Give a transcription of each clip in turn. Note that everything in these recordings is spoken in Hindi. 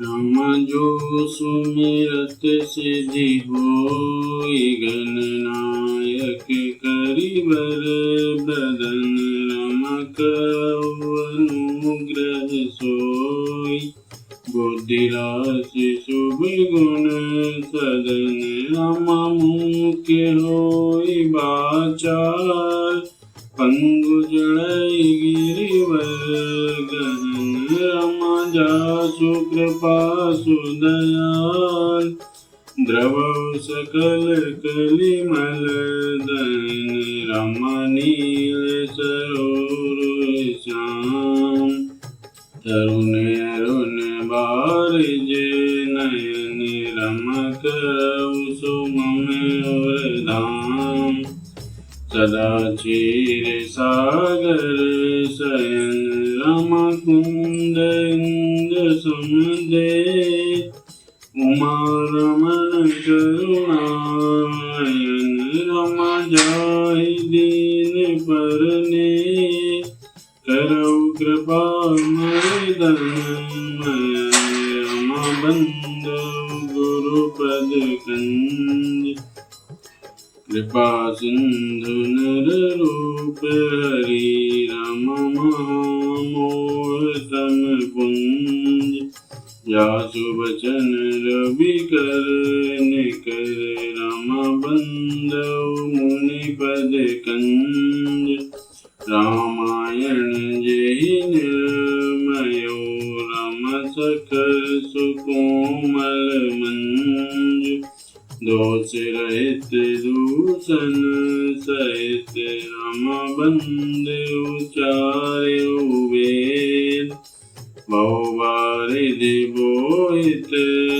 राम जो सुमिरत सिद्धि होई, गणनायक करिबर बदन रमकउ अनुग्रह सोई। बुद्धि राशि शुभ गुण सदन रम मुख्य होई बाचार। पंगु चढ़ई गिरिवर गहन रम जासु कृपा सुदयाल। द्रवौ सकल कलिमल दयन रम नील सरोर श्याम। तरुण अरुण बारिज नयन रमकउ सुमम और धाम। सदा क्षीर सागर शयन रम कुंद इंद समुदे। उमा रमण करुणायन रम जाहि दीन परने। करौ कृपा मर्दन रम बंदौ गुरुपद कंज। कृपा सिंधु नर रूप हरि रम मोह तम पुंज। जासु बचन रवि कर निकर रम बंदौ मुनि पद कंज। रामायण जेहि निर्मयो रम सकर सुकोमल मंज। दोष रहित दूषण सहित रम बंदु चार्यु वेद। बहुबारिधि बोहित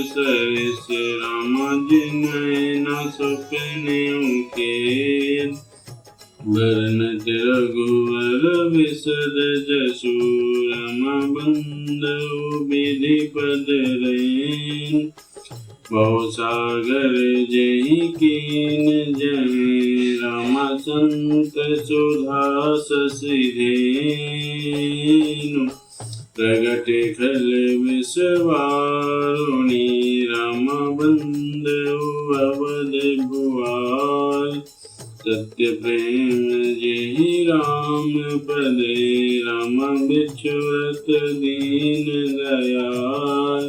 सरिस रम जिनहि न सपनेउ खेद। बरनत रघुवर विशद जसु रम बंदउ विधिपद रेन। बहु सागर जेहि कीन जहि रम संत सुधा शशि धेनु। प्रगट खल विषवारुणी रम बंदउ अवध भुआल। सत्य प्रेम जेहि राम पदे रम बिछुरत दीन दयाल।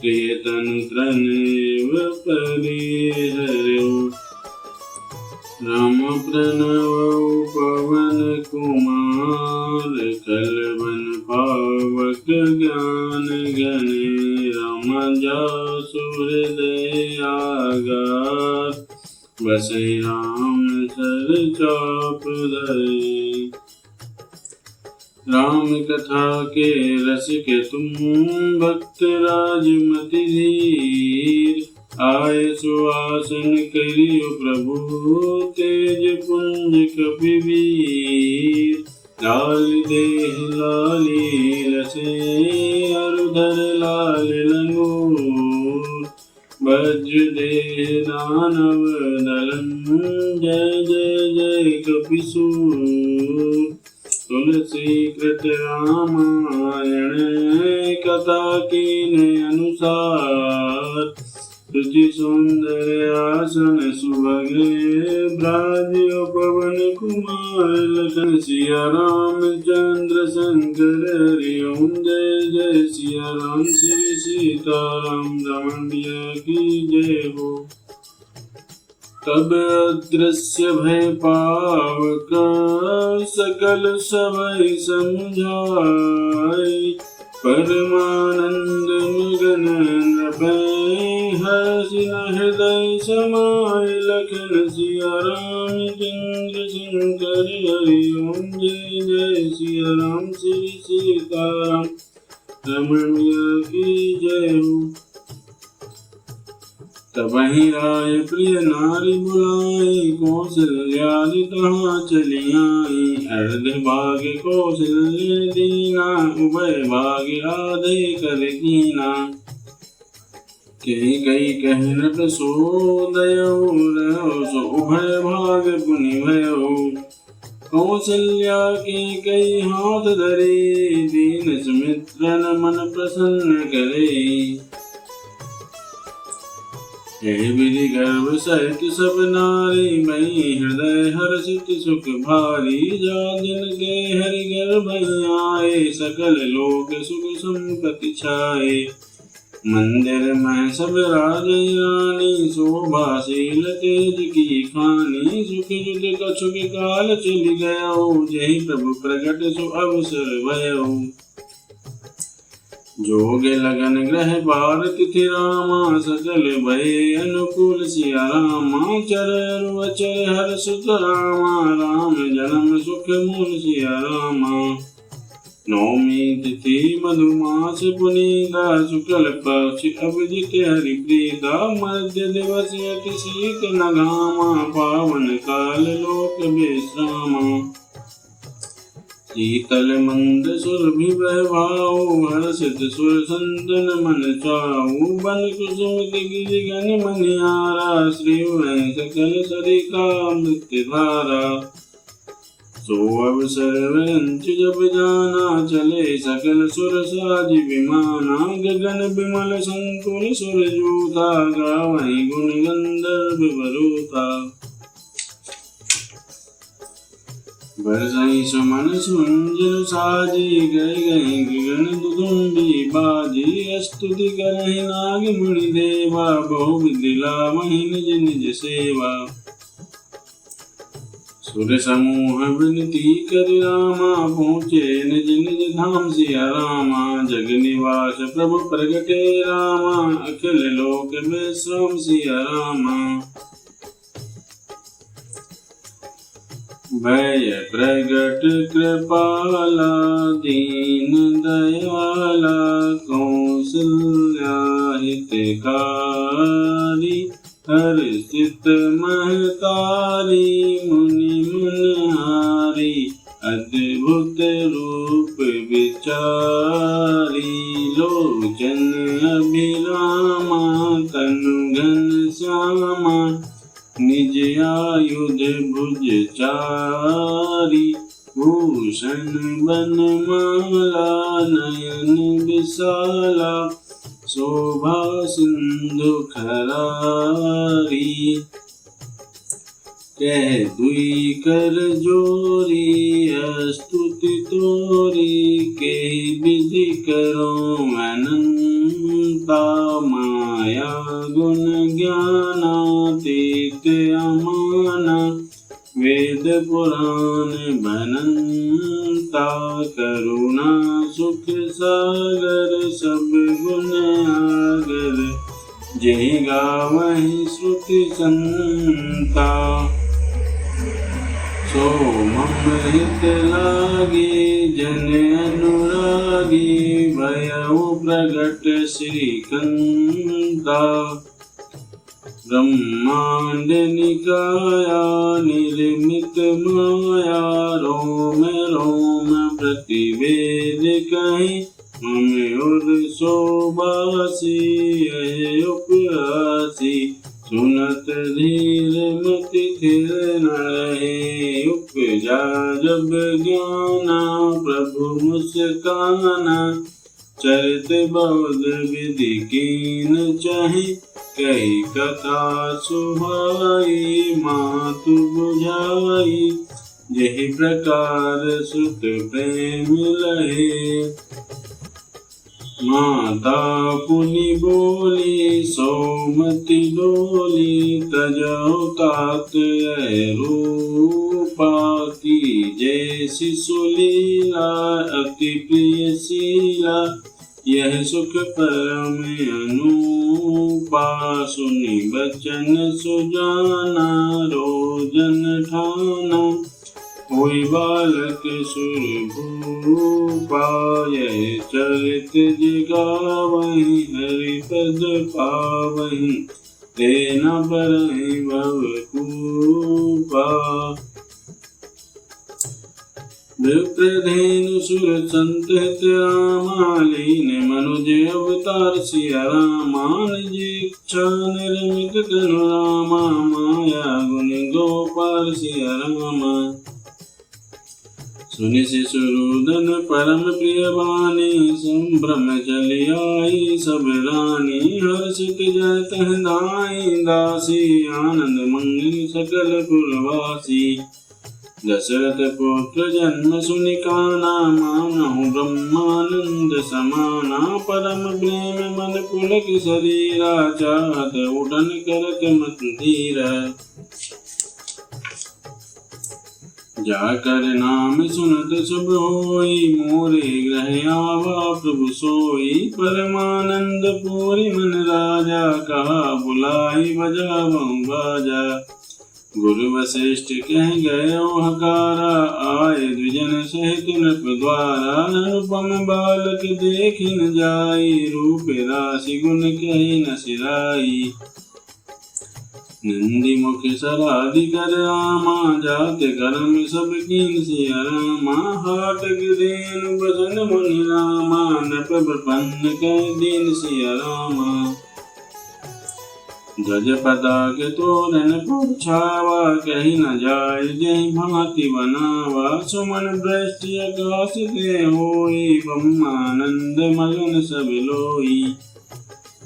प्रियतन तनव परिहरौ राम प्रणवौ पवन कुमार। कलवन पावक ज्ञान गणे रम जासु हृदय आगार। बसई राम सर चाप धरे। राम कथा के रसिक तुम भक्त राजमति धीर। आए सुआसन करियो प्रभु तेज पुंज कपिवीर। लाल देह लाली रसे अरुधर लाल लंगूर। वज्र देह दानव दलन जय जय जय कपिसूर। तुलसी कृत रामायण कथा कीन अनुसार। तुझि सौंदर्य आसन सुभग ब्राजियो पवन कुमार। लखन सिया रामचंद्र शंकर हरि ओम जय जय सिया राम श्री सीताराम रमणिया की जय हो। तब अदृश्य भय पावक सकल सबइ समझाई। परमानंद मगन नभै हर्षि न हृदय समाय। लखन सिया रामचंद्र शंकर हरि ओम जय जय सिया राम श्री सीताराम रमणिया की जय हो। तबहि राय प्रिय नारी बुलाई। कौशल्यादि तहाँ चली आई। अर्ध भाग्य कौशल्य दीना। उभय भाग्य राधे कर कीना। कई कहनत सो दयो रहो। सो उभय भाग्य पुनि भयो। कौशल्या के कई हाथ धरे, दीन सुमित्रन मन प्रसन्न करे। हे विधि गर्भ सहित सब नारी, मई हृदय हर्षित सुख भारी। जा दिन के हरि गर्भ आए, सकल लोक सुख संपत्ति छाए। मंदिर में सब राज रानी, शोभाशील तेज की खानी। सुख युद्ध कछुक काल चल गयो, जय प्रभु प्रगट सो अवसर भयो। जोग लगन ग्रह बार तिथि रामा, सकल भय अनुकूल सिया रामा। चर अचर हर सुत रामा, राम जन्म सुख मूल सिया रामा। नौमी तिथि मधुमास पुनीता, शुक्ल पक्ष अभिजित हरि प्रीता। मध्य दिवस अति शीत न घामा, पावन काल लोक विश्रामा। शीतल मंद सुरभि वैभाव, हर्षित सुर संतन मन चाऊ। बन कुसुम गिरि गण मनिहारा, श्री वै सकल सरिका मृत्यु धारा। सो अवसर वंच जब जाना, चले सकल सुर साज विमाना। गगन विमल संकुल सुर जूता, गावहि गुण गंधर्व वरूता। बरसई सुमन सुंजन साजी, गए गए गगन दुदुम्बी बाजी। स्तुति करहि नाग मुनि देवा, बहु विधि लावहि निज निज सेवा। सुर समूह विनती कर रामा, पहुँचे निज निज धाम सिया रामा। जग निवास प्रभु प्रगटे रामा, अखिल लोक विश्राम सिया रामा। भय प्रगट कृपाला, दीन दयाला। कौसल्या हितकारी, हर्षित महतारी। मुनि मुनहारी, अद्भुत रूप विचारी। लोचन अभिरामा, तनु घन श्यामा। निज आयुध भुज चारी, भूषण बनमाला। नयन विशाला, शोभा सिंधु खरारी। कह दुई कर जोरी, स्तुति तोरी। के विधि करो अनंता, माया गुण ज्ञानातीत अमाना। वेद पुराण बनंता, करुणा सुख सागर। सब गुण आगर, जय गावहि श्रुति संता। सो मम हित लागी, जन अनुरागी। भयउ प्रगट श्रीकंता। ब्रह्मांड निकाया, निर्मित माया। रोम रोम प्रतिवेद कहि, मम उर शोभासी। यह उपहासी, सुनत धीर मति थिर न रहे। उपजा जब ज्ञाना, प्रभु मुस्काना। चरित बहुत विधि कीन चाहि, कही कथा सुहाई। मातु बुझाई, यही प्रकार सुत प्रेम लहे। माता पुनि बोली, सौमति डोली। तजौ तात रूपा, की जय शिशु लीला। अति प्रिय शीला, यह सुख परम अनूपा। सुनि बचन सुजाना, रोजन ठाना। हुई बालक सुर भूपा। यह चरित जिगावहि, हरि पद पावहि। तेना बरहि भव कूपा। विप्रधेनु सुर संत हित रामा। लीन मनुज अवतार सिया रामा। निज इच्छा निर्मित तनु रामा। माया गुण गोपाल सिया रामा। सुनि शिशुरूदन परम प्रिय बानी, संभ्रम चली आई सब रानी। हर्षित जय तह दाई दासी, आनंद मंगल सकल पुरवासी। दशरथ पुत्र जन्म सुनि काना, मानहु ब्रह्मानंद समाना। परम प्रेम मन पुलक शरीरा, चाहत उड़न करत मत धीरा। जाकर नाम सुनत शुभ होई, मोरे ग्रह आवा प्रभु सोई। परमानंद पूरी मन राजा, कहा बुलाई बजावऊं बाजा। गुरु वशिष्ठ कह गयो हकारा, आए द्विजन सहित नृप द्वारा। अनुपम बालक देखि न जाई, रूप राशि गुण कहि न सिराई। नंदी मुख सराधि कर आमा, जाते कर्म सब कीन सिया रामा। हाटक देन बसन मुनि रामा, नृप प्रपन्न कह दीन सिया रामा। ध्वज पताक तोरण पुछावा, कही न जाय जहि भांति बनावा। सुमन वृष्टि आकाश ते होई, ब्रह्मानंद मगन सब लोई।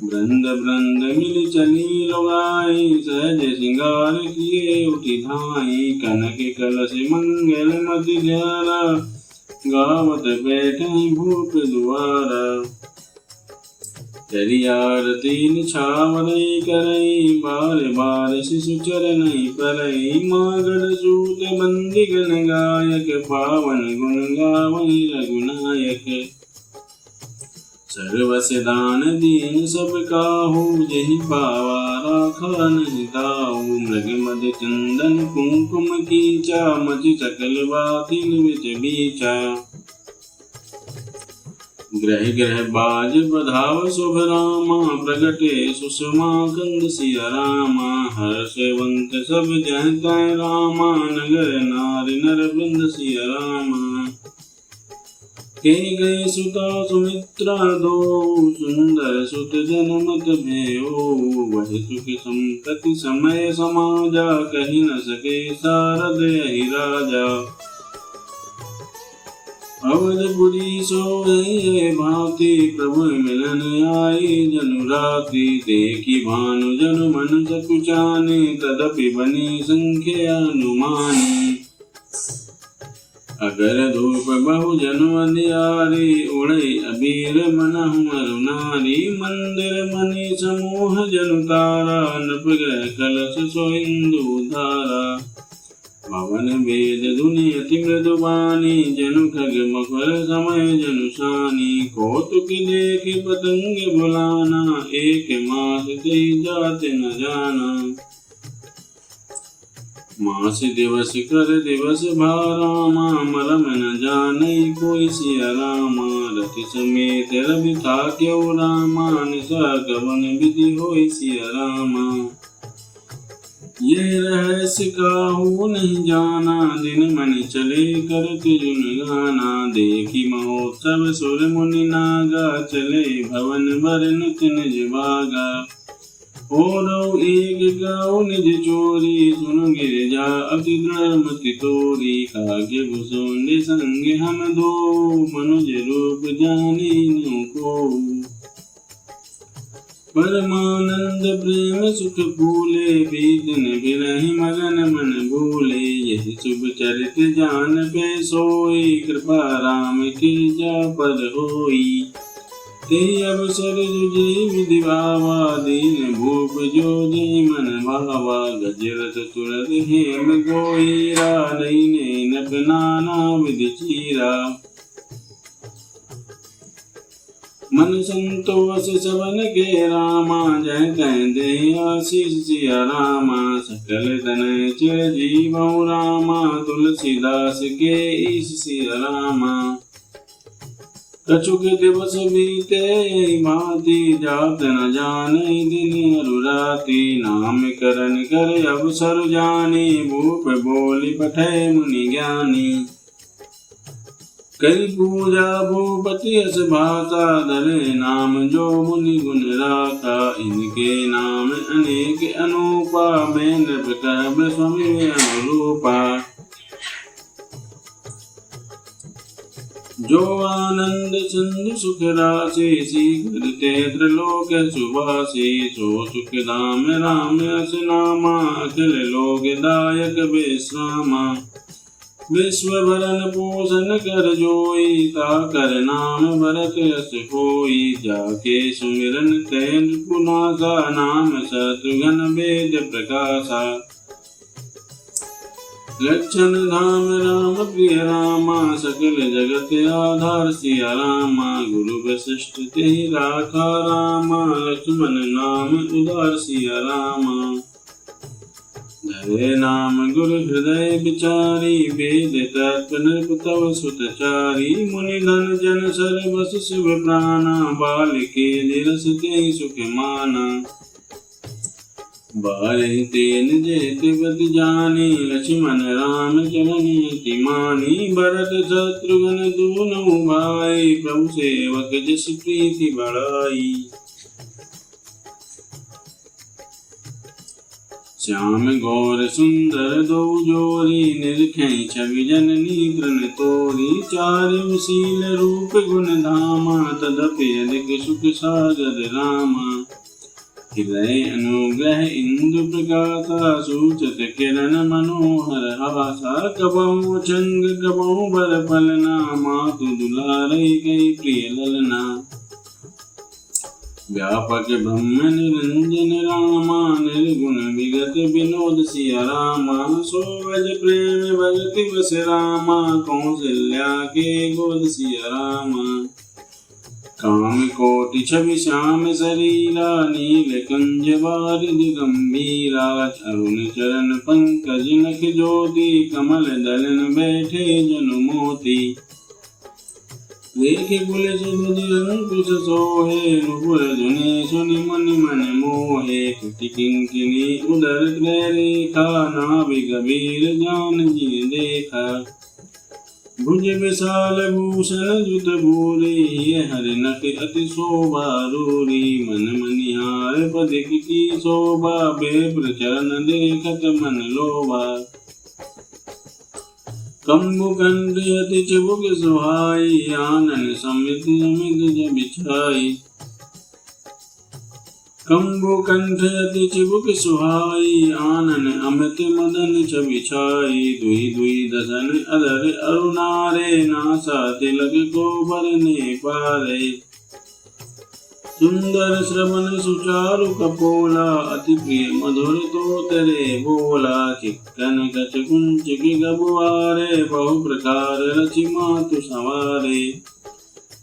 वृंद वृंद मिल चली लुगाई, सहज श्रृंगार किए उठी धाई। कनक कलश मंगल मति ध्यारा, गावत बैठे भूप द्वारा। तेरी आरती निछावरई करई, बार बार शिशु चरनई परई। मागध सूत बंदी गण गायक, पावन गुण गावई रघुनायक। सर्वस दान दीन सब काहू, जहि पावा राखा नहीं ताहू। मृग मद चंदन कुंकुम कीचा, मति सकल बातिन विच बीचा। ग्रह ग्रह बाज बधाव शुभ रामा, प्रगटे सुषमा कंद सिया रामा। हर्षवंत सब जह तै रामा, नगर नारी नर वृंद सिया रामा। के गए सुता सुमित्रा दो, सुंदर सुत जनमत भयो। वह सुख संपत्ति समय समाजा, कही न सके सारद यही राजा। अवधपुरी सोई भांति, प्रभु मिलन आई जनु राति। देखी भानु जनु मन सकुचाने, तदपि बनी संख्या अनुमानी। अगर धूप बहु जनु अंधियारी, उड़ै अबीर मनहु अरुनारी। मंदिर मणि समूह जनु तारा, नृप ग्रह कलश सोइंदु धारा। पवन वेद धुनि अति मृदु बानी, जनु खग मकर समय जनु सानी। कौतुक देखि पतंग बुलाना, एक मास ते जात न जाना। मास दिवस कर दिवस भारामा, मरम न जानै कोई सिया रामा। रति समेत रवि थाक्यो रामा, निशा गवन विधि होई सिया रामा। ये रहस्य काहू नहीं जाना, दिन मनि चले करत जुन गाना। देखी महोत्सव सुर मुनि नागा, चले भवन बर नुत निज भागा। और एक गाँव निज चोरी, सुन गिरजा अति दृढ़ मति तोरी। कागे भुसुंड संग हम दो, मनुज रूप जानी नु को। परमानंद प्रेम सुख भूले, बीतन बिरहि मगन मन भूले। यही शुभ चरित जान पे सोई, कृपा राम की जा पर होई। ते अवसर जुझे विधि भावा, दीन भूप जो जय मन भावा। गजरथ तुरत हेम गोईरा, नैने नप नाना विधि चीरा। मन संतोष सबन के रामा, जय तय दे आशीष सिया रामा। सकल तनय चिरजीवौ रामा, तुलसीदास के ईश सिया रामा। कछुक दिवस बीते भांति, जात न जानै दिन अरुराति। नाम करन कर अवसर जानी, भूप बोली पठै मुनि ज्ञानी। कई पूजा भूपति अस भाता, धरे नाम जो मुनि गुण राता। इनके नाम अनेक अनूपा, मैं नृप कहब स्वामी अनुरूपा। जो आनंद सिंधु सुख राशि करते त्रिलोक सुभाषी सो सुख धाम राम अस नामा अखिल लोक दायक विश्रामा विश्व भरन पोषण कर जोई ताकर नाम भरत यस कोई जाके सुमिरन तैन पुनासा नाम शत्रुघ्न वेद प्रकाशा लक्षण धाम राम प्रिय रामा सकल जगत आधार सिया रामा गुरु वशिष्ठ तेहि राखा रामा लक्ष्मण नाम उदार सिया रामा धरे नाम गुरु हृदय विचारी वेद तत्व नृप तव सुतचारी मुनि धन जन सर्वस शिव प्राणा बालिके दिरस ते सुख माना बारहि तेन जेतवत जानी लक्ष्मण राम चरण मानी भरत शत्रुघ्न दूनों भाई प्रभु सेवक जस प्रीति बढ़ाई श्याम गौर सुंदर दो जोरी निरखें छवि जननी तृण तोरी चारिम शील रूप गुण धामा तदपि अधिक सुख सागर रामा हृदय अनुग्रह इंदु प्रकाशा सूचत किरण मनोहर हासा कबहु चंग कबहु बर फलना मातु दुलारे कई प्रिय ललना व्यापक ब्रह्म निरंजन रामा निर्गुण विगत विनोद सिया रामा सो भज प्रेम भगति बस रामा कौशल्या के गोद सिया रामा काम कोटि छवि श्याम शरीरा नील कंज वारिधि गंभीरा अरुण चरण पंकज नख ज्योति कमल दलन बैठे जनु मोती देख कुलज ध्वज अंकुश सोहे नुपुर धुनि सुनि मुनि मन मोहे कुटि किंकिनी उदर त्रय रेखा नाभि गभीर जान जिन देखा भुज विशाल भूषण जुत भूरी हरि नख अति शोभा रूरी मन मनिहार पदिक की शोभा बेप्र चरण देखत मन लोभा कंबुकंठ अति चिबुक सुहाई आनन समित अमित जब बिछाई कंबुकंठ अति चिबुक सुहाई आनन अमित मदन छवि छाई दुहि दुहि दसन अधर अरुणारे नासा तिलक को बरने पारे सुंदर श्रवण सुचारु कपोला अति प्रिय मधुर तो तेरे बोला चिक्कन कच कुंच की गबुआरे बहु प्रकार रचि मातु सवारे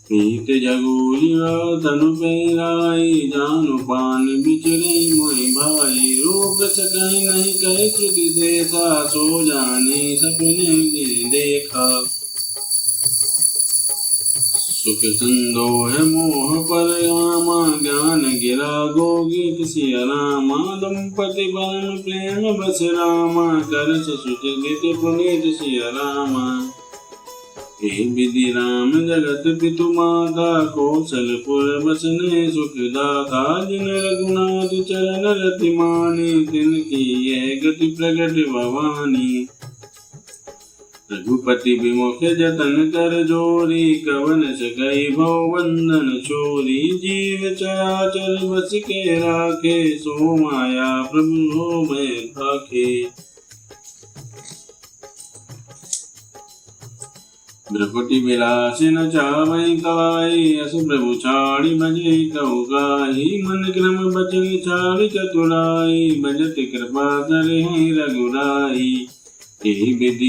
पीत जगूलिया तनु पैराई जानु पान बिचरे मोहि भाई रोग सकहि नहीं कहे श्रुति देता सो जाने सपने देखा सुख संदोह मोह पर आमा ज्ञान गिरा गोगीत सिया रामा दंपति परम प्रेम बस रामा कर सुचित पुनीत सिया रामा हे विधि राम जगत पितु माता कौशलपुर बसने सुखदाता जिन रघुनाथ चरण रति मानी तिनकी यह गति प्रगट भवानी रघुपति विमुख जतन कर जोरी कवन सकई भव बंधन चोरी जीव चराचर बस के राखे सो माया प्रभु हो मैं भाखे भ्रकुटि विलासिन चावै काई अस प्रभु छाड़ी भजे कहु गाई मन क्रम बचन छाड़ी चतुराई भजत कृपा करे रघुराई यही विधि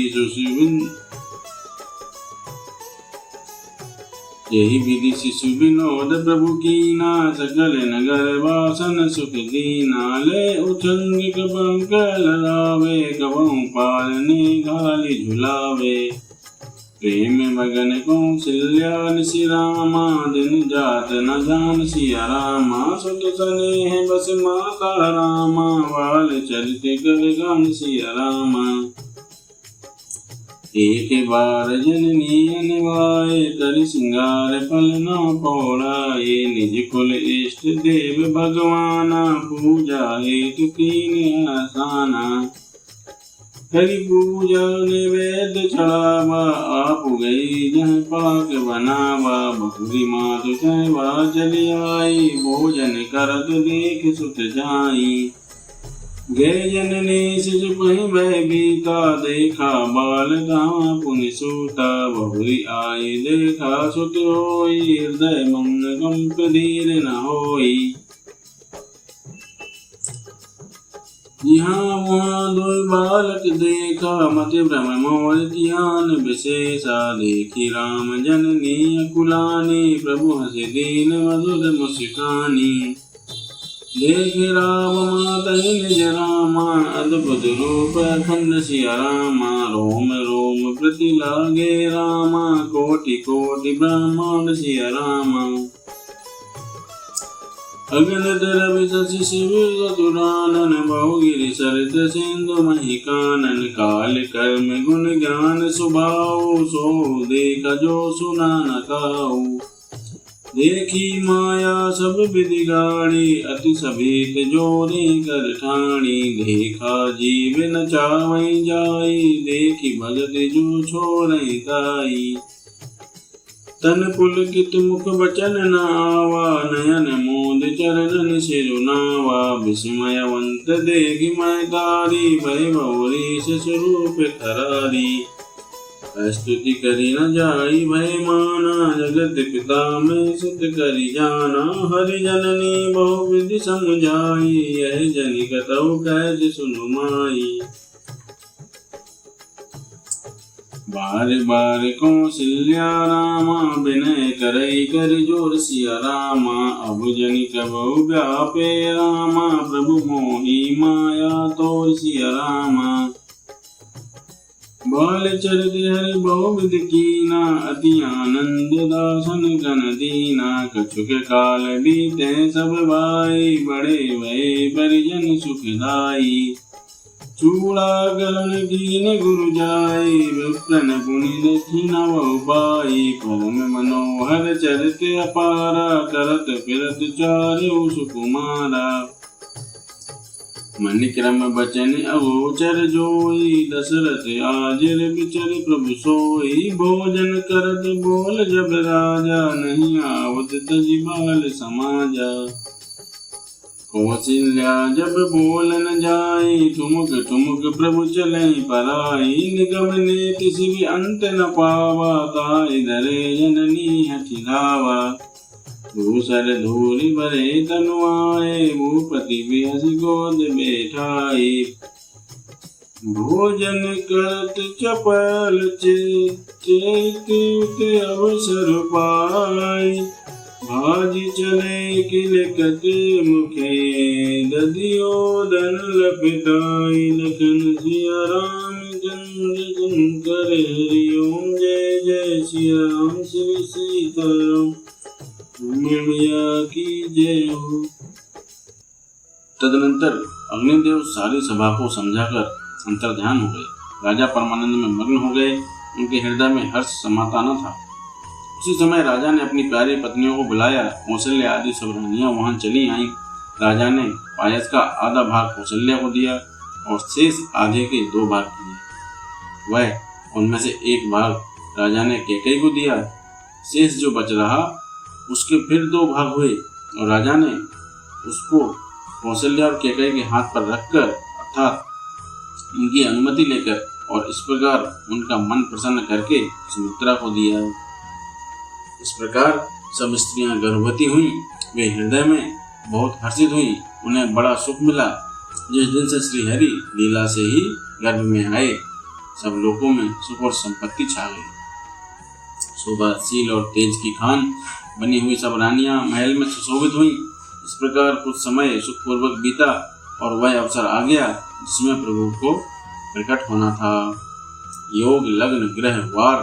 शिशु विनोद प्रभु कीना सकल नगर वासन सुख दीना ले उछंग कबंक ललावे कबहु पालने घाली झुलावे प्रेम मगन कौशल्या निशि रामा दिन जात न जान सिया रामा सुत स्नेह बस माता रामा वाल चरित कर गान सिया रामा एक बार जननी अनवाए कर सिंगार फल न पौड़ाए निज कुल इष्ट देव भगवाना पूजा हेतु कीन आसाना करी पूजा निवेद चढ़ावा, आप गई जह पाक बनावा। बहुरी मात कहवा चली आई, भोजन करत देख सुत जाई। गए जननी सिज पहि भय बीता, देखा बाल गाँव पुनि सूता। बहुरी आई देखा सुत होई, हृदय मन कंप धीर न होई। यहाँ वहाँ दो बालक देखा, मति भ्रम मोर ध्यान विशेषा। देखी राम जननी अकुलानी, प्रभु हंस दीन मधुर मुस्कानी। देख राम माता निज रामा, अद्भुत रूप अखंड सिया रामा। रोम रोम प्रति लागे रामा, कोटि कोटि ब्रह्मांड सिया रामा। अगणित रवि शिव चतुरानन, बहुगिरि सरित सिंधु मही कानन। काल कर्म गुण ज्ञान सुभाऊ, सो देख जो सुना न काऊ। देखी माया सब विधि गाड़ी, अति सभीत जोरी कर ठाणी। देखा जीव न चावई जाई, देखी भगत जो छोड़ई ताई। तन पुलकित मुख बचन न आवा, नयन मोद चरणन सिरुनावा। विस्मयवंत देखी मैं तारी, भय बहुरी स्वरूप करारी। स्तुति करी न जाई भय माना, जगत पिता में सुत करी जाना। हरि जननी बहु विधि समझाई, यह जनि कतहु कैसे सुनु माई। बार बार कौशल्या रामा, विनय करई कर जोर सिया रामा। अब जनि कबहु व्यापे रामा, प्रभु मोहि माया तोर सिया रामा। बाल चरित हरि बहुविध कीना, अति आनंद दासन गण दीना। कछुक काल बीते सब भाई, बड़े भये परिजन सुखदाई। चूड़ा गलन कीन गुरु जाई, विप्रन पुनि दक्षिण बहु पाई। परम मनोहर चरित अपारा, करत फिरत चारु सुकुमारा। मन क्रम बचन अगोचर जोई, दशरथ आजिर बिचर प्रभु सोई। भोजन करत बोल जब राजा, नहीं आवत तजि बाल समाजा। कौशल्या जब बोल न जाई, ठुमुक ठुमुक प्रभु चलई पराई। निगम नेति शिवि अंत न पावा, ताई धरे जननी हठि धावा। धूसर धूरि भरे तनु आए, भूपति बेहस गोद बैठाई। भोजन करत चपल चित अवसर पाई। भाजी चले किलकत मुखे, दधियोदन लपटाई। लखन सिया रामचंद्र शंकर हरि ओम, जय जय सिया राम श्री सीताराम की जय हो। तदनंतर अग्निदेव सारी सभा को समझाकर अंतर्ध्यान हो गए। राजा परमानंद में मग्न हो गए, उनके हृदय में हर्ष समाता न था। उसी समय राजा ने अपनी प्यारी पत्नियों को बुलाया। कौशल्या आदि सब रानियां वहां चली आईं। राजा ने पायस का आधा भाग कौशल्या को दिया और शेष आधे के 2 भाग किए। वह उनमें से 1 भाग राजा ने कैकेयी को दिया। शेष जो बच रहा उसके फिर 2 भाग हुए और राजा ने उसको कौशल्या और कैकेयी के हाथ पर रखकर, अर्थात उनकी अनुमति लेकर और इस प्रकार उनका मन प्रसन्न करके सुमित्रा को दिया। इस प्रकार सब स्त्रियां गर्भवती हुईं। वे हृदय में बहुत हर्षित हुईं। उन्हें बड़ा सुख मिला। जिस दिन से श्रीहरि लीला से ही गर्भ में आए, सब लोगों में सुख और संपत्ति छा गई। शोभा शील और तेज की खान बनी हुई सब रानियां महल में सुशोभित हुईं। इस प्रकार कुछ समय सुखपूर्वक बीता और वह अवसर आ गया जिसमें प्रभु को प्रकट होना था। योग, लग्न, ग्रह, वार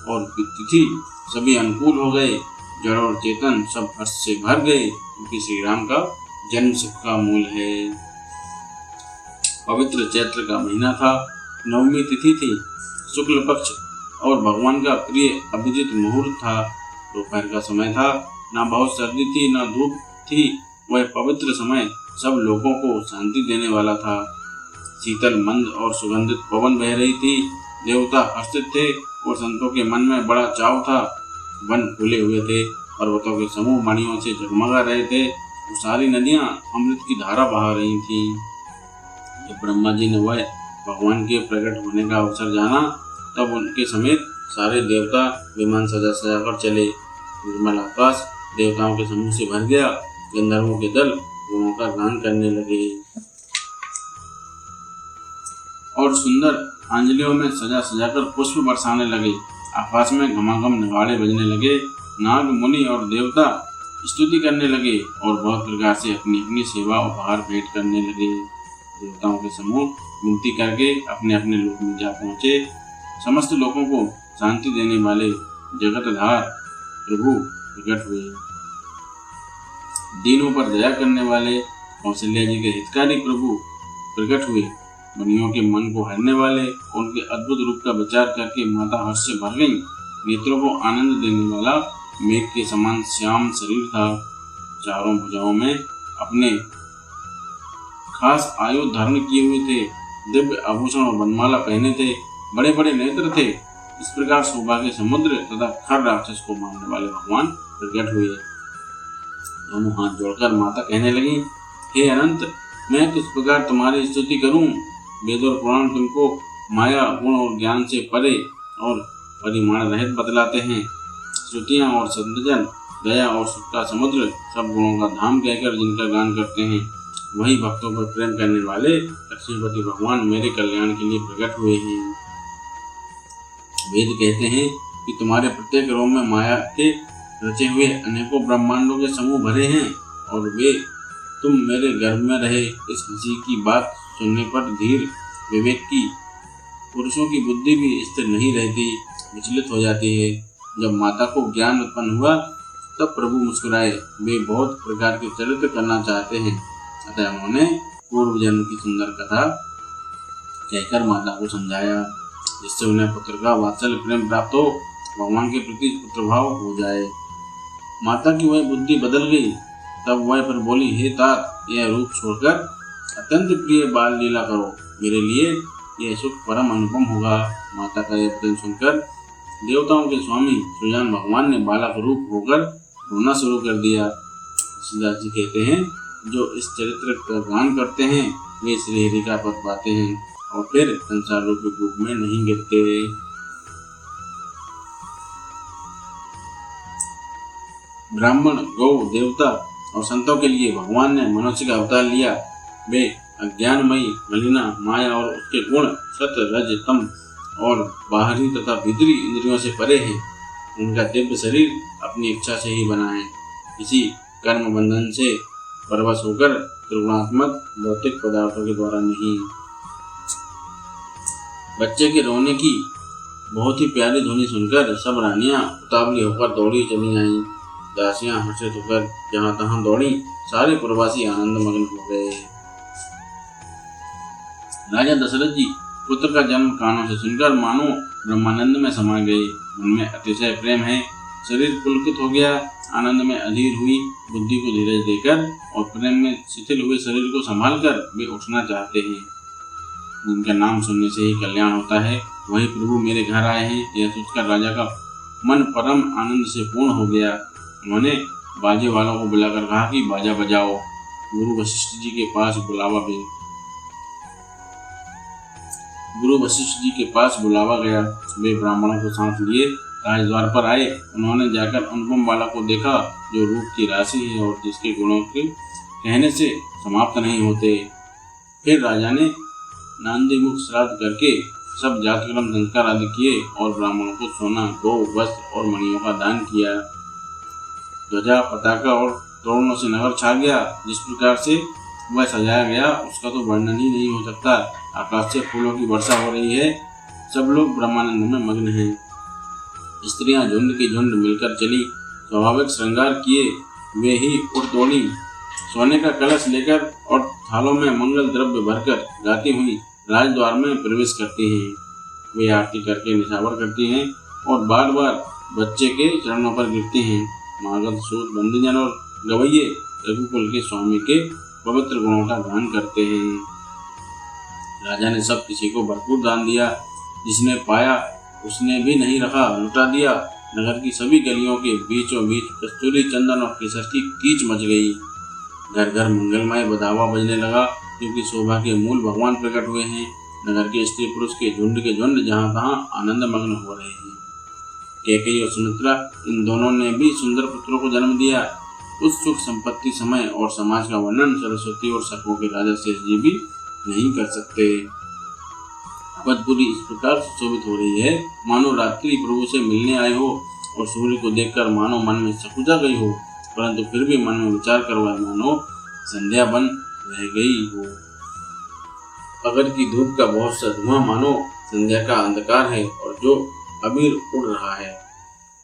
और तिथि सभी अनुकूल हो गए। जड़ और चेतन सब हर्ष से भर गए, क्योंकि श्री राम का जन्म सुख का मूल है। पवित्र चैत्र का महीना था। नवमी तिथि थी। शुक्ल पक्ष और भगवान का प्रिय अभिजीत मुहूर्त था। दोपहर का समय था। न बहुत सर्दी थी न धूप थी। वह पवित्र समय सब लोगों को शांति देने वाला था। शीतल मंद और सुगंधित पवन बह रही थी। देवता हर्षित थे और संतों के मन में बड़ा चाव था। वन खुले हुए थे, पर्वतों के समूह मणियों से जगमगा रहे थे, और सारी नदियां अमृत की धारा बहा रही थीं। जब ब्रह्मा जी ने वह भगवान के प्रकट होने का अवसर जाना, तब उनके समेत सारे देवता विमान सजा सजा कर चले। निर्मल आकाश देवताओं के समूह से भर गया। गंधर्वों के दल गुणों का गान करने लगे और सुंदर अंजलियों में सजा सजाकर पुष्प बरसाने लगे। आकाश में घमाघम नगाड़े बजने लगे। नाग मुनि और देवता स्तुति करने लगे और बहुत प्रकार से अपनी अपनी सेवा उपहार भेंट करने लगे। देवताओं के समूह विनती करके अपने अपने लोक में जा पहुँचे। समस्त लोगों को शांति देने वाले जगतधार प्रभु प्रकट हुए। दीनों पर दया करने वाले कौशल्या जी के हितकारी प्रभु प्रकट हुए। मुनियों के मन को हरने वाले उनके अद्भुत रूप का विचार करके माता हर्ष से भर गई। नेत्रों को आनंद देने वाला मेघ के समान श्याम शरीर था। चारों भुजाओं में अपने खास आयु धारण किए हुए थे। दिव्य आभूषण और वनमाला पहने थे। बड़े बड़े नेत्र थे। इस प्रकार शोभा के समुद्र तथा खर राक्षस को मारने वाले भगवान प्रकट हुए। दोनों हाथ जोड़कर माता कहने लगी, हे अनंत, मैं किस प्रकार तुम्हारी स्तुति करूं? वेद और पुराण तुमको माया, गुण और ज्ञान से परे और परिमाण रहित बतलाते हैं। श्रुतियां और संतजन दया और सुख का समुद्र, सब गुणों का धाम कहकर जिनका गान करते हैं, वही भक्तों पर प्रेम करने वाले लक्ष्मीपति भगवान मेरे कल्याण के लिए प्रकट हुए हैं। वेद कहते हैं कि तुम्हारे प्रत्येक रोम में माया के रचे हुए अनेकों ब्रह्मांडों के समूह भरे हैं, और वे तुम मेरे गर्भ में रहे इस हंसी की बात सुनने पर धीर विवेक की पुरुषों की बुद्धि भी स्थिर नहीं रहती, विचलित हो जाती है। जब माता को ज्ञान उत्पन्न हुआ, तब प्रभु मुस्कुराए। वे बहुत प्रकार के चरित्र करना चाहते हैं, अतः उन्होंने पूर्व जन्म की सुंदर कथा कहकर माता को समझाया, जिससे उन्हें पुत्र का वात्सल्य प्रेम प्राप्त हो, भगवान के प्रति पुत्रभाव हो जाए। माता की वह बुद्धि बदल गई। तब वह फिर बोली, हे तात, यह रूप छोड़कर अत्यंत प्रिय बाल लीला करो। मेरे लिए यह सुख परम अनुपम होगा। माता का यह वचन सुनकर देवताओं के स्वामी सुजान भगवान ने बालक रूप होकर रोना शुरू कर दिया। तुलसीदास जी कहते हैं, जो इस चरित्र का गान करते हैं वे श्री हरि का पद पाते हैं और फिर संसार रूपी कूप में नहीं गिरते। ब्राह्मण, गौ, देवता और संतों के लिए भगवान ने मनुष्य का अवतार लिया। वे अज्ञानमयी मलिना माया और उसके गुण सत रज तम और बाहरी तथा भीतरी इंद्रियों से परे हैं। उनका दिव्य शरीर अपनी इच्छा से ही बना है, किसी कर्म बंधन से परवश होकर त्रिगुणात्मक भौतिक पदार्थों के द्वारा नहीं। बच्चे के रोने की बहुत ही प्यारी ध्वनि सुनकर सब रानियां उतावली होकर दौड़ी चली आईं। दासियां हर्षित होकर जहां तहां दौड़ी। सारे प्रवासी आनंद मग्न हो गए। राजा दशरथ जी पुत्र का जन्म कानों से सुनकर मानो ब्रह्मानंद में समा गए। उनमें अतिशय प्रेम है। शरीर पुलकित हो गया। आनंद में अधीर हुई बुद्धि को धीरज देकर और प्रेम में शिथिल हुए शरीर को संभालकर वे उठना चाहते हैं। जिनका नाम सुनने से ही कल्याण होता है, वही प्रभु मेरे घर आए हैं। यह सोचकर राजा का मन परम आनंद से पूर्ण हो गया। उन्होंने बाजे वालों को बुलाकर कहा कि बाजा बजाओ। गुरु वशिष्ठ जी के पास बुलावा गया। वे ब्राह्मणों को साथ लिए राजद्वार पर आए। उन्होंने जाकर अनुपम बालक को देखा, जो रूप की राशि है और जिसके गुणों के कहने से समाप्त नहीं होते। फिर राजा ने नांदी मुख श्राद्ध करके सब जातक्रम संस्कार आदि किए और ब्राह्मणों को सोना, गौ, वस्त्र और मणियों का दान किया। ध्वजा, पताका और तोरणों से नगर छा गया। जिस प्रकार से वह सजाया गया उसका तो वर्णन ही नहीं हो सकता। आकाश से फूलों की वर्षा हो रही है। सब लोग ब्रह्मानंद में मग्न हैं। स्त्रियां झुंड की झुंड मिलकर चली। स्वाभाविक श्रृंगार किए वे ही उठ दौड़ी। सोने का कलश लेकर और थालों में मंगल द्रव्य भरकर गाती हुई राजद्वार में प्रवेश करती हैं। वे आरती करके निछावर करती हैं और बार बार बच्चे के चरणों पर गिरती हैं। मागध, सूत, बंदीजन और गवैये रघुकुल के स्वामी के पवित्र गुणों का गान करते हैं। राजा ने सब किसी को भरपूर दान दिया। जिसने पाया उसने भी नहीं रखा, लुटा दिया। नगर की सभी गलियों के बीचों बीच कस्तूरी, चंदन और केसर की कीच मच गई। घर घर मंगलमय बधावा बजने लगा, क्योंकि शोभा के मूल भगवान प्रकट हुए हैं। नगर के स्त्री पुरुष के झुंड जहाँ तहाँ आनंद मग्न हो रहे हैं। कैकेयी और सुमित्रा इन दोनों ने भी सुंदर पुत्रों को जन्म दिया। उस सुख संपत्ति, समय और समाज का वर्णन सरस्वती और शकों के राजा शेष जी भी नहीं कर सकते। अवधपुरी इस प्रकार सुशोभित हो रही है, मानो रात्रि प्रभु से मिलने आए हो, और सूर्य को देखकर मानो मन में सकुचा गई हो, परंतु फिर भी मन में विचार कर वह मानो संध्या बन रह गई हो। अगर की धूप का बहुत सा धुआं मानो संध्या का अंधकार है, और जो अबीर उड़ रहा है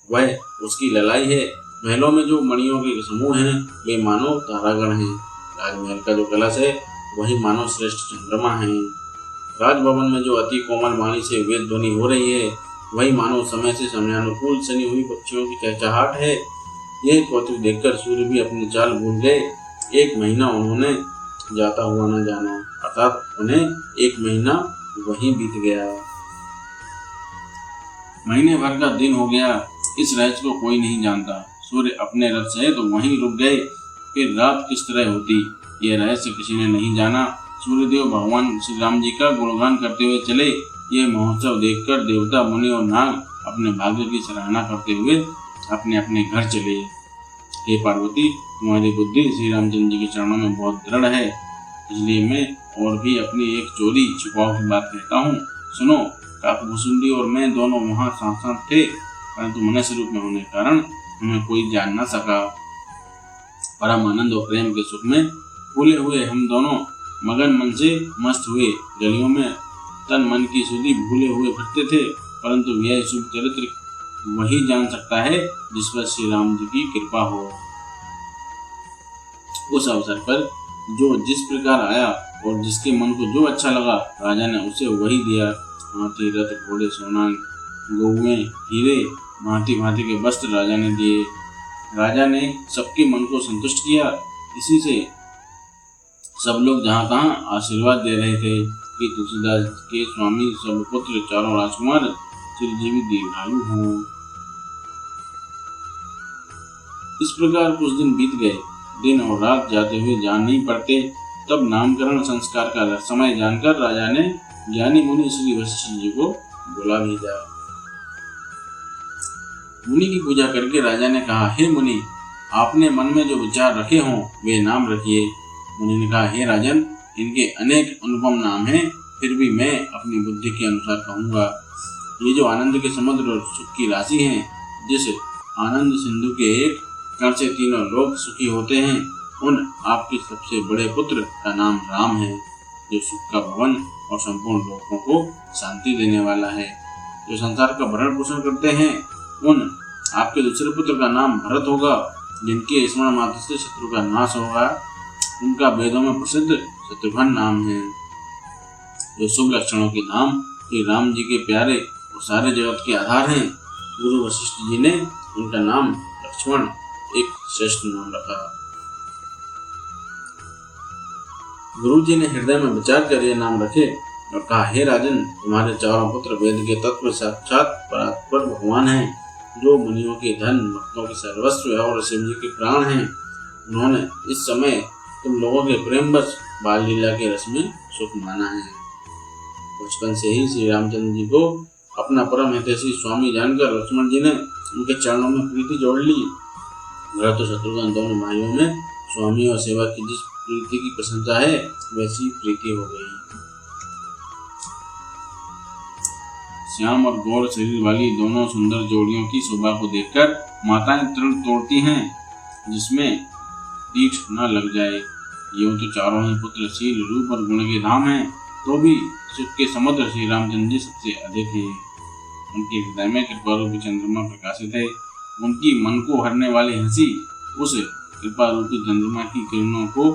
वह उसकी ललाई है। महलों में जो मणियों के समूह हैं वे मानो तारागण हैं। राजमहल का जो कलश है वही मानो श्रेष्ठ चंद्रमा है। राजभवन में जो अति कोमल वाणी से वेद ध्वनि हो रही है वही मानो समय से समयानुकूल सनी हुई पक्षियों की चहचहाट है। यह कौतुक देखकर सूर्य भी अपनी चाल भूल गए। 1 महीना उन्होंने जाता हुआ न जाना, अर्थात उन्हें 1 महीना वहीं बीत गया। महीने भर का दिन हो गया। इस रहस्य को कोई नहीं जानता। सूर्य अपने रथ से तो वहीं रुक गए, फिर रात किस तरह होती यह रहस्य किसी ने नहीं जाना। सूर्यदेव भगवान श्री राम जी का गुणगान करते हुए चले। यह महोत्सव देखकर देवता, मुनि और नाग अपने भाग्य की सराहना करते हुए अपने अपने घर चले। हे पार्वती, तुम्हारी बुद्धि श्री रामचंद्र जी के चरणों में बहुत दृढ़ है, इसलिए मैं और भी अपनी एक चोरी छिपाव की बात कहता हूँ। सुनो, काकभुसुंडी और मैं दोनों वहाँ साथ साथ थे, परंतु मनुष्य रूप में होने के कारण हमें कोई जान न सका। परम आनंद और प्रेम के सुख में फूले हुए हम दोनों मगन मन से मस्त हुए गलियों में तन मन की सुधि भूले हुए फिरते थे, परंतु यह शुभ चरित्र वही जान सकता है जिस पर श्री राम जी की कृपा हो। उस अवसर पर जो जिस प्रकार आया और जिसके मन को जो अच्छा लगा, राजा ने उसे वही दिया। हाथी, रथ, घोड़े, सोना, गौएं, हीरे, भांति भांति के वस्त्र राजा ने दिए। राजा ने सबके मन को संतुष्ट किया। इसी से सब लोग जहाँ तहाँ आशीर्वाद दे रहे थे कि तुलसीदास के स्वामी सब पुत्र चारों राजकुमार चिरंजीवी दीर्घायु हों। इस प्रकार कुछ दिन बीत गए। दिन और रात जाते हुए जान नहीं पड़ते। तब नामकरण संस्कार का समय जानकर राजा ने ज्ञानी मुनि श्री वशिष्ठ जी को बुला भेजा। मुनि की पूजा करके राजा ने कहा, हे मुनि, आपने मन में जो विचार रखे हों वे नाम रखिए। मुनि ने कहा, हे राजन, इनके अनेक अनुपम नाम हैं, फिर भी मैं अपनी बुद्धि के अनुसार कहूँगा। ये जो आनंद के समुद्र और सुख की राशि हैं, जिस आनंद सिंधु के एक कण से तीनों लोग सुखी होते हैं, उन आपके सबसे बड़े पुत्र का नाम राम है, जो सुख का भवन और संपूर्ण लोगों को शांति देने वाला है। जो संसार का भरण पोषण करते हैं, उन आपके दूसरे पुत्र का नाम भरत होगा, जिनके स्मरण मात्र से शत्रु का नाश होगा। उनका वेदों में प्रसिद्ध शत्रुघ्न नाम है। जो शुभ लक्षणों के नाम श्री राम जी के प्यारे और सारे जगत के आधार हैं, गुरु वशिष्ठ जी ने उनका नाम लक्ष्मण एक श्रेष्ठ नाम रखा। गुरु जी ने हृदय में विचार कर यह नाम रखे और कहा, हे राजन, तुम्हारे चारों पुत्र वेद के तत्व साक्षात परात्पर भगवान हैं, जो मुनियों के धन, भक्तों के सर्वस्व और शिव जी के प्राण हैं। उन्होंने इस समय तुम लोगों के प्रेम बस बाल लीला के रस में सुख माना है। बचपन से ही श्री रामचंद्र जी को अपना परम हितैषी स्वामी जानकर लक्ष्मण जी ने उनके चरणों में प्रीति जोड़ ली। भरत और शत्रुघ्न दोनों भाइयों में स्वामी और सेवा की जिस प्रीति की प्रशंसा है, वैसी प्रीति हो गई। श्याम और गौर शरीर वाली दोनों सुंदर जोड़ियों की शोभा को देखकर माताएं तृण तोड़ती हैं, जिसमें कीट न लग जाए। यूं तो चारों ही पुत्र शील, रूप और गुण के धाम हैं, तो भी सुख के समुद्र श्री रामचंद्र जी सबसे अधिक हैं। उनके हृदय में कृपा रूपी चंद्रमा प्रकाशित है। उनकी मन को हरने वाली हंसी उस कृपा रूपी चंद्रमा की किरणों को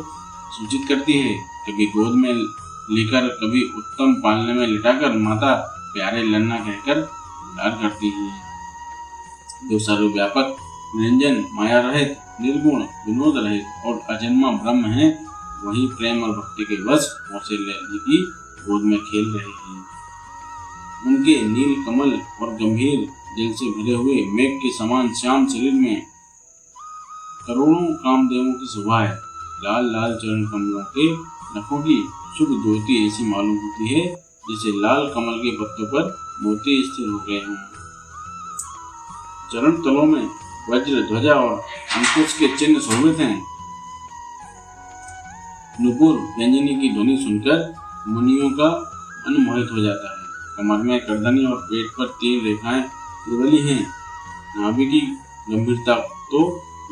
सूचित करती है। कभी गोद में लेकर, कभी उत्तम पालने में लिटाकर माता प्यारे लन्ना कहकर प्यार करती है। जो सर्वव्यापक, निरंजन, माया रहित, निर्गुण, विनोद रहित और अजन्मा ब्रह्म है, वही प्रेम और भक्ति के वश कौशल्या जी की गोद में खेल रहे हैं। उनके नील कमल और गंभीर जल से भरे हुए मेघ के समान श्याम शरीर में करोड़ों कामदेवों की शोभा है। लाल लाल चरण कमलों के नखों की शुद्ध ज्योति ऐसी मालूम होती है जैसे लाल कमल के पत्तों पर मोती स्थिर हो गए हों। चरण तलों में वज्र ध्वजा और अंकुश के चिन्ह शोभित हैं। नुपुर व्यंजनी की ध्वनि सुनकर मुनियों का मन मोहित हो जाता है। कमर में करधनी और पेट पर 3 रेखाएं त्रिवली हैं। नाभि की गंभीरता तो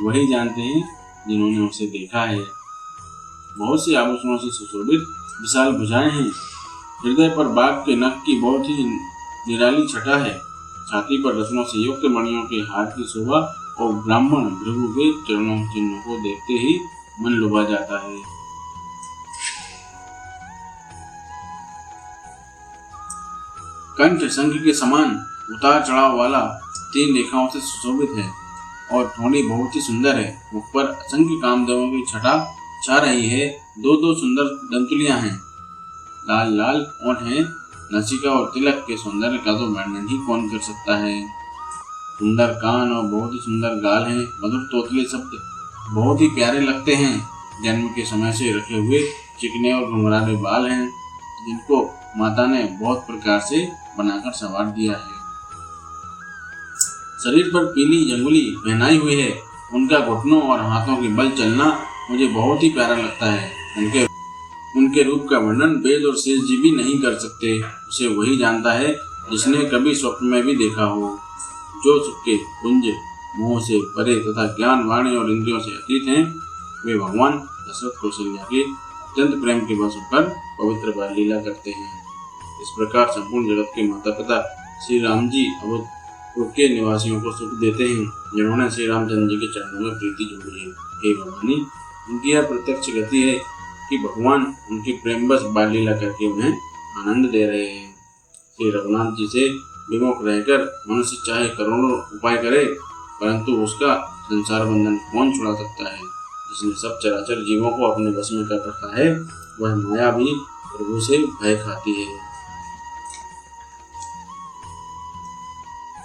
वही जानते हैं जिन्होंने उसे देखा है। बहुत से आभूषणों से सुशोभित विशाल भुजाएं हैं। हृदय पर बाघ के नख की बहुत ही निराली छटा है। छाती पर रत्नों से युक्त मणियों के हार की शोभा और ब्राह्मण भृगु के चरणों चिन्हों को देखते ही मन लुभा जाता है। कंठ शंख के समान उतार चढ़ाव वाला 3 रेखाओं से सुशोभित है और ठोड़ी बहुत ही सुंदर है। मुख पर असंख्य कामदेवों की छटा छा रही है। 2-2 सुंदर दंतुलियां हैं। लाल लाल ओंठ हैं। नासिका और तिलक के सौंदर्य का तो वर्णन ही कौन कर सकता है। सुंदर कान और बहुत ही सुंदर गाल हैं। मधुर तोतले शब्द बहुत ही प्यारे लगते हैं। जन्म के समय से रखे हुए चिकने और घुंघराले बाल हैं जिनको माता ने बहुत प्रकार से बनाकर संवार दिया है। शरीर पर पीली जंगुली पहनाई हुई है। उनका घुटनों और हाथों के बल चलना मुझे बहुत ही प्यारा लगता है। उनके रूप का वर्णन वेद और शेष जी भी नहीं कर सकते। उसे वही जानता है जिसने कभी स्वप्न में भी देखा हो। जो सुख के पुंज मोह से परे तथा ज्ञान वाणी और इंद्रियों से अतीत हैं, वे भगवान दशरथ कौशल्या के अत्यंत प्रेम के वश होकर पवित्र बाल लीला करते हैं। इस प्रकार संपूर्ण जगत के माता पिता श्री राम जी अवधपुर के निवासियों को सुख देते हैं जिन्होंने श्री रामचंद्र जी के चरणों में प्रीति जोड़ी है। हे भवानी, उनकी यह प्रत्यक्ष गति है कि भगवान उनकी प्रेम बस बाल लीला करके उन्हें आनंद दे रहे हैं। श्री रघुनाथ जी से विमुख रहकर मनुष्य चाहे करोड़ों उपाय करे परंतु उसका संसार बंधन कौन छुड़ा सकता है। जिसने सब चराचर जीवों को अपने वश में कर रखा है वह माया भी प्रभु से भय खाती है।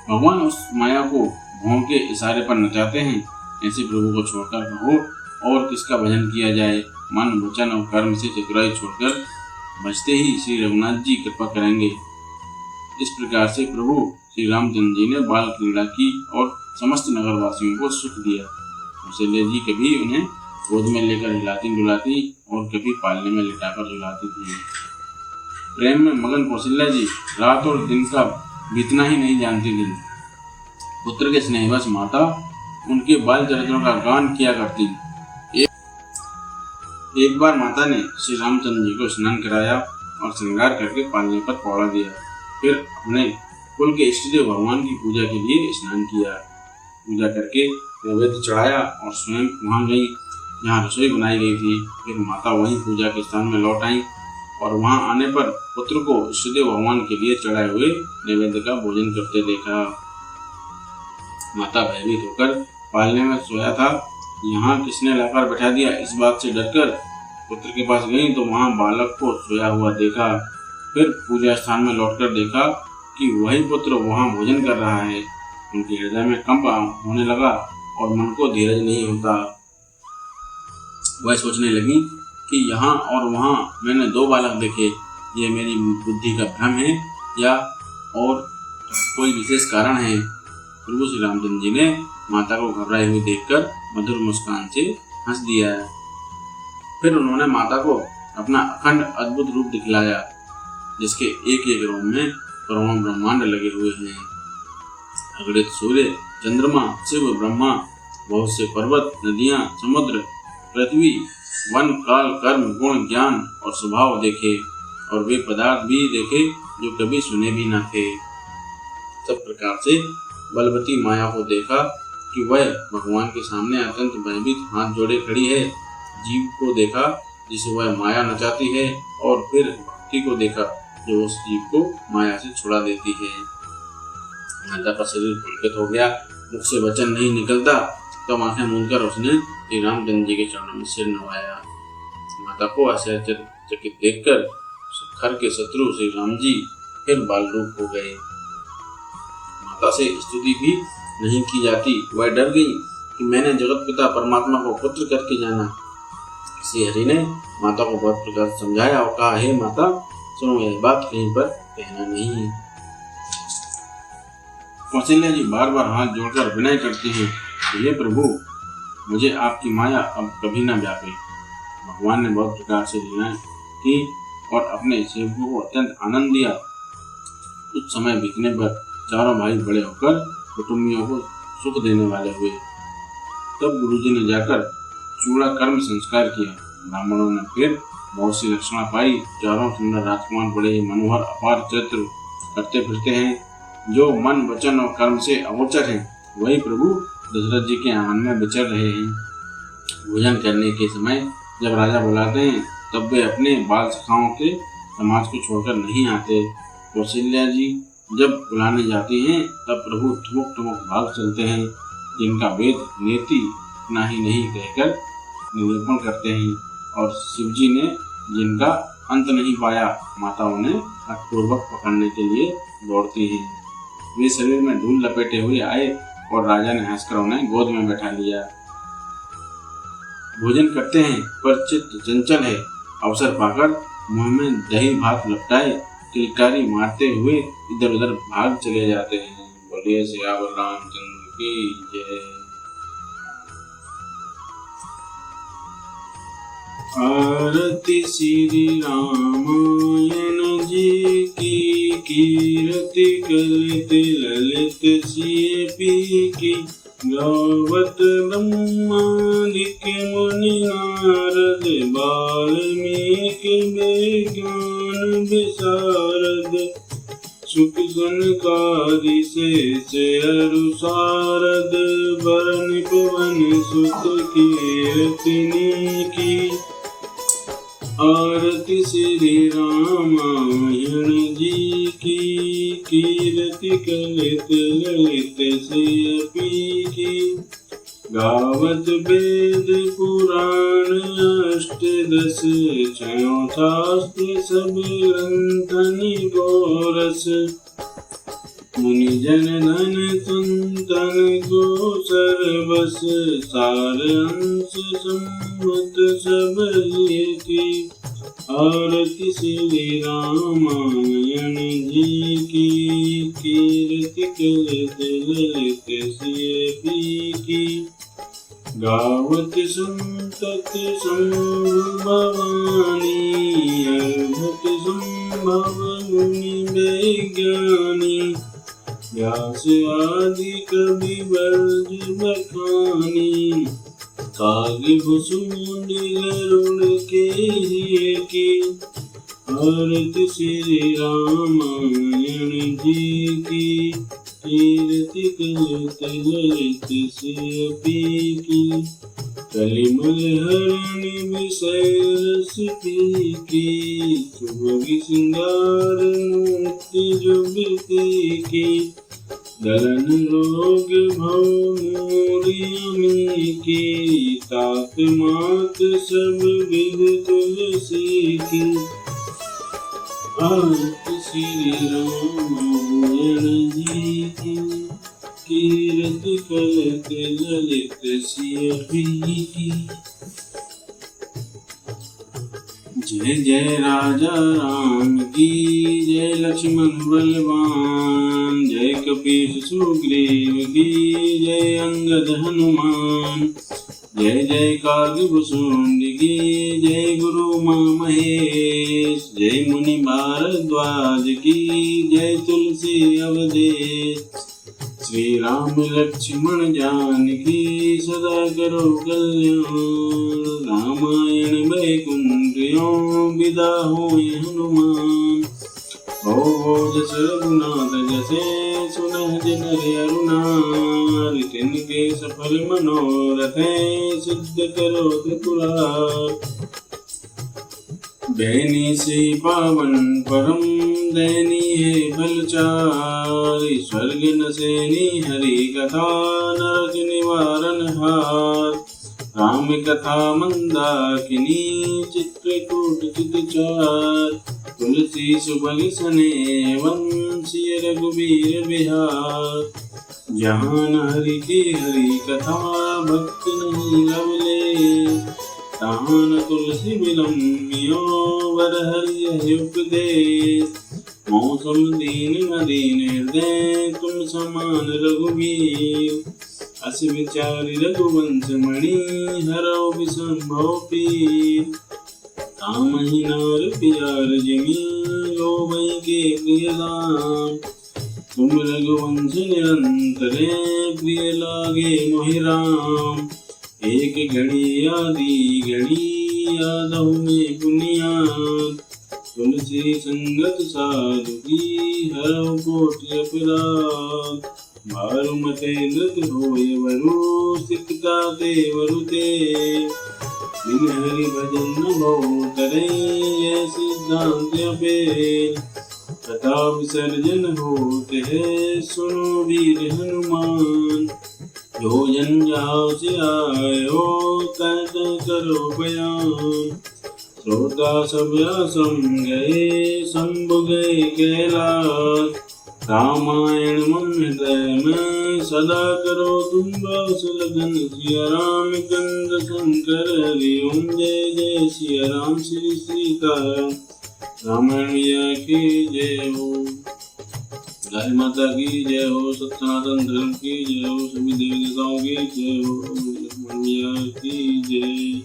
भगवान उस माया को भौं के इशारे पर नचाते हैं। ऐसे प्रभु को छोड़कर कहो और किसका भजन किया जाए। मन वचन और कर्म से चतुराई छोड़कर बचते ही श्री रघुनाथ जी कृपा करेंगे। इस प्रकार से प्रभु श्री रामचंद्र जी ने बाल क्रीड़ा की और समस्त नगरवासियों को सुख दिया। कौशल्या जी कभी उन्हें गोद में लेकर हिलाती डुलाती और कभी पालने में लिटाकर झुलाती थी। प्रेम में मगन कौशल्या जी रात और दिन का बीतना ही नहीं जानती थी। पुत्र के स्नेहवश माता उनके बाल चरित्रों का गान किया करती। एक बार माता ने श्री रामचंद्र जी को स्नान कराया और श्रृंगार करके पालने पर पौड़ा दिया। फिर अपने कुल के इष्टदेव भगवान की पूजा के लिए स्नान किया। पूजा करके नैवेद्य चढ़ाया और स्वयं वहाँ गई जहाँ रसोई बनाई गई थी। फिर माता वहीं पूजा के स्थान में लौट आई और वहाँ आने पर पुत्र को इष्टदेव भगवान के लिए चढ़ाए हुए नैवेद्य का भोजन करते देखा। माता भयभीत होकर पालने में सोया था, यहाँ किसने लाकर बैठा दिया, इस बात से डरकर पुत्र के पास गई तो वहाँ बालक को सोया हुआ देखा। फिर पूजा स्थान में लौटकर देखा कि वही पुत्र वहाँ भोजन कर रहा है। उनके हृदय में कंप होने लगा और मन को धीरज नहीं होता। वह सोचने लगी कि यहाँ और वहाँ मैंने 2 बालक देखे, ये मेरी बुद्धि का भ्रम है या और कोई विशेष कारण है। प्रभु श्री रामचंद्र जी ने माता को घबराई हुई देखकर मधुर मुस्कान से हंस दिया। फिर उन्होंने माता को अपना अखंड अद्भुत रूप दिखलाया जिसके एक एक रोम में करोड़ों ब्रह्मांड लगे हुए हैं। अगणित सूर्य, चंद्रमा, शिव, ब्रह्मा, बहुत से पर्वत, नदियां, समुद्र, पृथ्वी, वन, काल, कर्म, गुण, ज्ञान और स्वभाव देखे और वे पदार्थ भी देखे जो कभी सुने भी न थे। सब प्रकार से बलवती माया को देखा कि वह भगवान के सामने अत्यंत भयभीत हाथ जोड़े खड़ी है। जीव को देखा जिसे वह माया नचाती है और फिर भक्ति को देखा जो उस जीव को माया से छुड़ा देती है। माता का शरीर पुलकित हो गया, मुख से वचन नहीं निकलता। तब आंखें मूंदकर उसने श्री रामचंद्र जी के चरणों में सिर नवाया। माता को आश्चर्यचकित देखकर खर के शत्रु श्री राम जी फिर बाल रूप हो गए। माता से स्तुति भी नहीं की जाती। वह डर गई कि मैंने जगत पिता परमात्मा को पुत्र करके जाना। श्री हरि ने माता को बहुत प्रकार समझाया और कहा, हे माता सुनो, यह बात कहीं पर कहना नहीं है। कौशल्या जी बार बार हाथ जोड़कर विनय करती हैं, हे प्रभु मुझे आपकी माया अब कभी न व्यापे। भगवान ने बहुत प्रकार से लीलाएं की और अपने सेवकों को अत्यंत आनंद दिया। कुछ समय बीतने पर चारों भाई बड़े होकर कुटुंबियों को सुख देने वाले हुए। तब गुरुजी ने जाकर चूड़ा कर्म संस्कार किया। ब्राह्मणों ने फिर बहुत सी लक्षणा पाई। चारों सुंदर राजकुमार बड़े ही मनोहर अपार चरित्र करते फिरते हैं, जो मन वचन और कर्म से अगोचर हैं। वही प्रभु दशरथ जी के आंगन में विचर रहे हैं। भोजन करने के समय जब राजा बुलाते हैं तब वे अपने बाल सखाओं के समाज को छोड़कर नहीं आते। कौशल्या जी जब बुलाने जाती हैं तब प्रभु ठुमक ठुमक भाग चलते हैं, जिनका वेद नेति इतना ही नहीं कहकर निरूपण करते हैं। और शिवजी ने जिनका अंत नहीं पाया, माता उन्हें हठपूर्वक पकड़ने के लिए दौड़ती हैं। वे शरीर में धूल लपेटे हुए आए और राजा ने हंसकर उन्हें गोद में बैठा लिया। भोजन करते हैं पर चित्त चंचल है। अवसर पाकर मुंह में दही भात लपटाए किलकारी मारते हुए इधर उधर भाग चले जाते हैं। बोलिए सियावर रामचंद्र की जय। आरती श्री रामायण जी की, कीर्ति करते ललित सीपी की। गावत ब्रह्मादिक मुनि नारद, वाल्मीकि विज्ञान विशारद। सुख सनकादि शेष अरु शारद, वरन पवन सुत कीर्तिनी की। आरती श्री रामायण जी की, कीर्ति करत ललित सीपी की। गावत वेद पुराण अष्टदश, छयों शास्त्र सब ग्रंथनि गोरस। मुनि जन धन संतन को सर्वस, सार अंश सम्मत सब की। आरती श्री रामायण जी की, कीर्ति करत ललित सीपी की। गावत संतत संभवानी, अर्भक संभव मुनि विज्ञानी। व्यास आदि कवि वर्ज बखानी, काग कुसुमंडिल रुण के की। आरती श्री रामायण जी की, कीर्ति करत ललित सीपी की। कलिमल हरण विषय रस की, सुभग सिंगार मूर्ति जुगती की। दलन रोग भव मूढ़ी की, तात मात सब विद तुलसी की। आरती श्री रामायण जी की, कीर्ति करत ललित सीपी की। जय जय राजा राम की, जय लक्ष्मण बलवान। जय कपीस सुग्रीव की, जय अंगद हनुमान। जय जय कागभुसुंड की, जय गुरु माँ महेश। जय मुनि भारद्वाज की, जय तुलसी अवधेश। श्री राम लक्ष्मण जानकी, सदा करो कल्याण। रामायण वैकुंठयों, विदा होए हनुमान। जस रघुनाथ जसे, सुनह जन अरुणार। तिनके सफल मनोरथ, सिद्ध करो त्रिपुरार। बैनी से पावन परम, दैनी है बलचार। स्वर्ग नसेनी हरि कथा, नरक निवारण हार। राम कथा मंदाकिनी, चित्रकूट चितचार। तुलसी सुबह सने वंशीय रघुबीर बिहार। जहाँ न हरि की हरि कथा भक्त नहीं लवले, तहाँ न तुलसी बिलम्बियो वर हरि उपदेश। मौसम दीन मदीन हृदय तुम समान रघुवीर। अस विचारि रघुवंश मणि हरौ विसंभव पीर। तामहि नार प्यार जिमि लोभै के प्रिय दाम। तुम रघुवंश निरंतरे प्रिय लागे मोहि राम। एक घड़ी आदि घड़ी यादव में पुनियाद। तुलसी संगत साधु की हरौ कोटि अपराध। मारु मते नृत होय वरु सिकता ते वरुते। बिन हरि भजन न भव करे ये सिद्धांत अपेल। कथा विसर्जन होते है सुनो वीर हनुमान। जो जन जाओ से आयो तय करो बयान। श्रोता सब असम गए शंभु गए कैलाश। रामायण मन हृदय में सदा करो तुम वास लगन। सिया राम चंद्र शंकर हरि ओम जय जय सिया राम श्री सीताराम। रामायण मैया की जय हो। गाय माता की जय हो। सत्यनातन धर्म की जय हो। सभी देवी देवताओं की जय हो। लक्ष्मण मैया की जय।